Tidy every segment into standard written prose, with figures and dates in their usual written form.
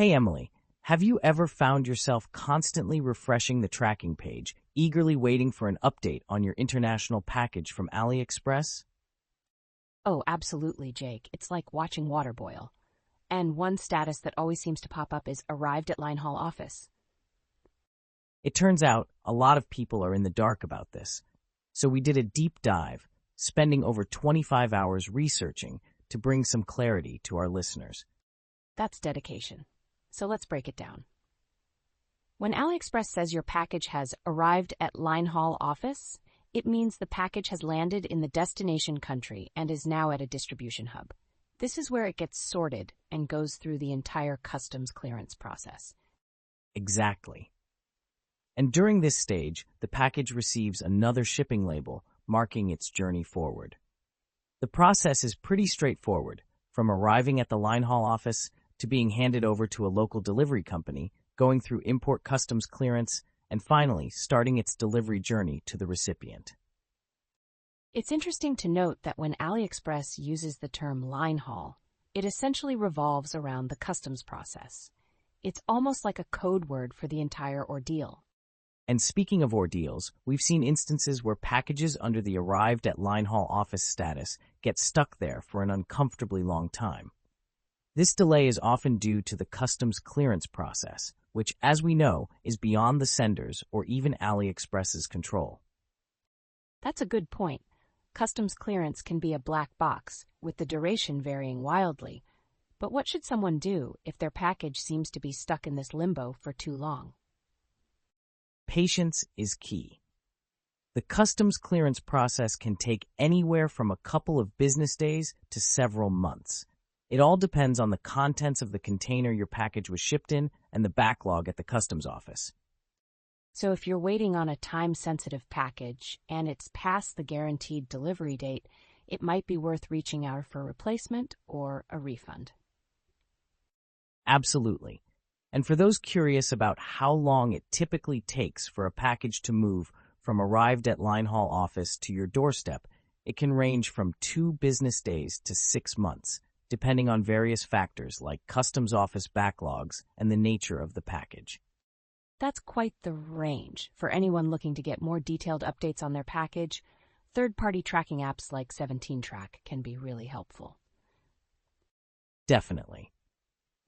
Hey Emily, have you ever found yourself constantly refreshing the tracking page, eagerly waiting for an update on your international package from AliExpress? Oh, absolutely, Jake. It's like watching water boil. And one status that always seems to pop up is Arrived at Linehaul Office. It turns out a lot of people are in the dark about this. So we did a deep dive, spending over 25 hours researching to bring some clarity to our listeners. That's dedication. So let's break it down. When AliExpress says your package has arrived at Linehaul Office, it means the package has landed in the destination country and is now at a distribution hub. This is where it gets sorted and goes through the entire customs clearance process. Exactly. And during this stage, the package receives another shipping label marking its journey forward. The process is pretty straightforward, from arriving at the Linehaul office to being handed over to a local delivery company, going through import customs clearance, and finally starting its delivery journey to the recipient. It's interesting to note that when AliExpress uses the term line haul, it essentially revolves around the customs process. It's almost like a code word for the entire ordeal. And speaking of ordeals, we've seen instances where packages under the Arrived at Linehaul Office status get stuck there for an uncomfortably long time. This delay is often due to the customs clearance process, which, as we know, is beyond the sender's or even AliExpress's control. That's a good point. Customs clearance can be a black box, with the duration varying wildly. But what should someone do if their package seems to be stuck in this limbo for too long? Patience is key. The customs clearance process can take anywhere from a couple of business days to several months. It all depends on the contents of the container your package was shipped in and the backlog at the customs office. So if you're waiting on a time-sensitive package and it's past the guaranteed delivery date, it might be worth reaching out for a replacement or a refund. Absolutely. And for those curious about how long it typically takes for a package to move from Arrived at Linehaul Office to your doorstep, it can range from 2 business days to 6 months, depending on various factors like customs office backlogs and the nature of the package. That's quite the range. For anyone looking to get more detailed updates on their package, third-party tracking apps like 17Track can be really helpful. Definitely.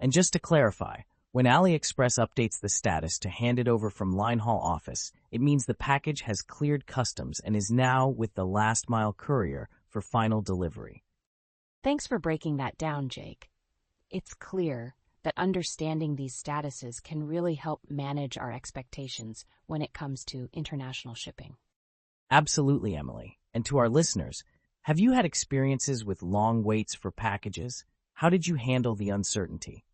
And just to clarify, when AliExpress updates the status to hand it over from Linehaul Office, it means the package has cleared customs and is now with the last-mile courier for final delivery. Thanks for breaking that down, Jake. It's clear that understanding these statuses can really help manage our expectations when it comes to international shipping. Absolutely, Emily. And to our listeners, have you had experiences with long waits for packages? How did you handle the uncertainty?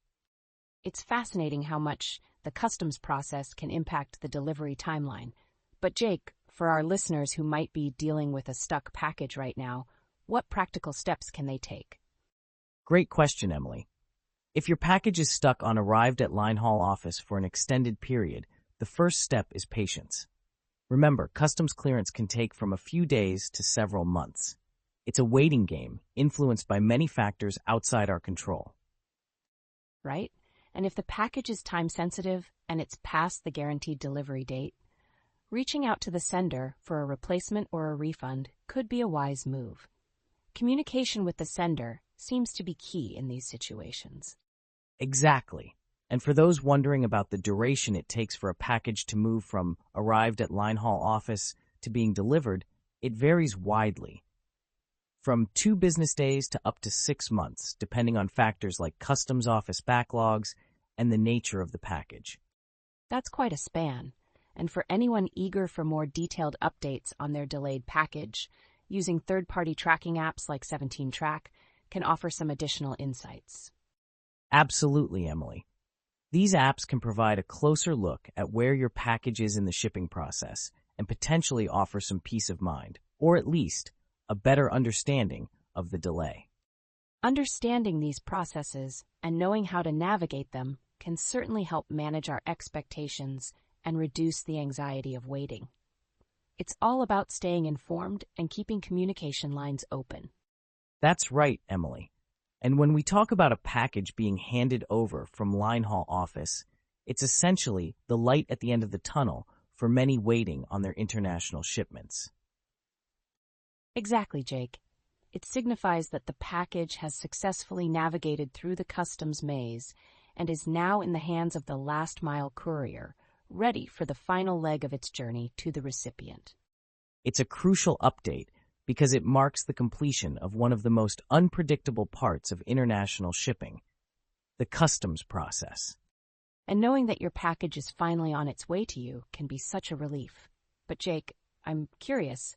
It's fascinating how much the customs process can impact the delivery timeline. But Jake, for our listeners who might be dealing with a stuck package right now, what practical steps can they take? Great question, Emily. If your package is stuck on Arrived at Linehaul Office for an extended period, the first step is patience. Remember, customs clearance can take from a few days to several months. It's a waiting game, influenced by many factors outside our control. Right? And if the package is time-sensitive and it's past the guaranteed delivery date, reaching out to the sender for a replacement or a refund could be a wise move. Communication with the sender seems to be key in these situations. Exactly. And for those wondering about the duration it takes for a package to move from Arrived at Linehaul Office to being delivered, it varies widely. From 2 business days to up to 6 months, depending on factors like customs office backlogs and the nature of the package. That's quite a span. And for anyone eager for more detailed updates on their delayed package, using third-party tracking apps like 17Track can offer some additional insights. Absolutely, Emily. These apps can provide a closer look at where your package is in the shipping process and potentially offer some peace of mind, or at least a better understanding of the delay. Understanding these processes and knowing how to navigate them can certainly help manage our expectations and reduce the anxiety of waiting. It's all about staying informed and keeping communication lines open. That's right, Emily. And when we talk about a package being handed over from Linehaul Office, it's essentially the light at the end of the tunnel for many waiting on their international shipments. Exactly, Jake. It signifies that the package has successfully navigated through the customs maze and is now in the hands of the last-mile courier, ready for the final leg of its journey to the recipient. It's a crucial update because it marks the completion of one of the most unpredictable parts of international shipping, the customs process. And knowing that your package is finally on its way to you can be such a relief. But Jake, I'm curious,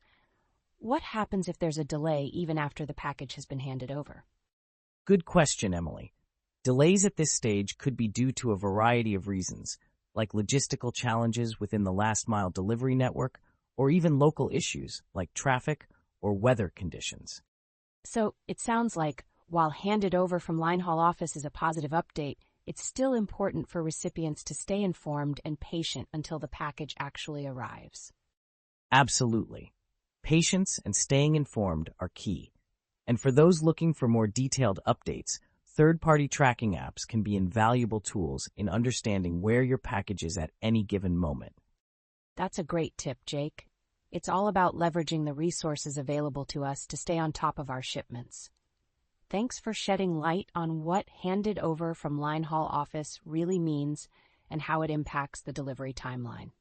what happens if there's a delay even after the package has been handed over? Good question, Emily. Delays at this stage could be due to a variety of reasons, like logistical challenges within the last-mile delivery network, or even local issues like traffic or weather conditions. So it sounds like, while handed over from Linehaul Office is a positive update, it's still important for recipients to stay informed and patient until the package actually arrives. Absolutely. Patience and staying informed are key. And for those looking for more detailed updates, third-party tracking apps can be invaluable tools in understanding where your package is at any given moment. That's a great tip, Jake. It's all about leveraging the resources available to us to stay on top of our shipments. Thanks for shedding light on what handed over from Linehaul Office really means and how it impacts the delivery timeline.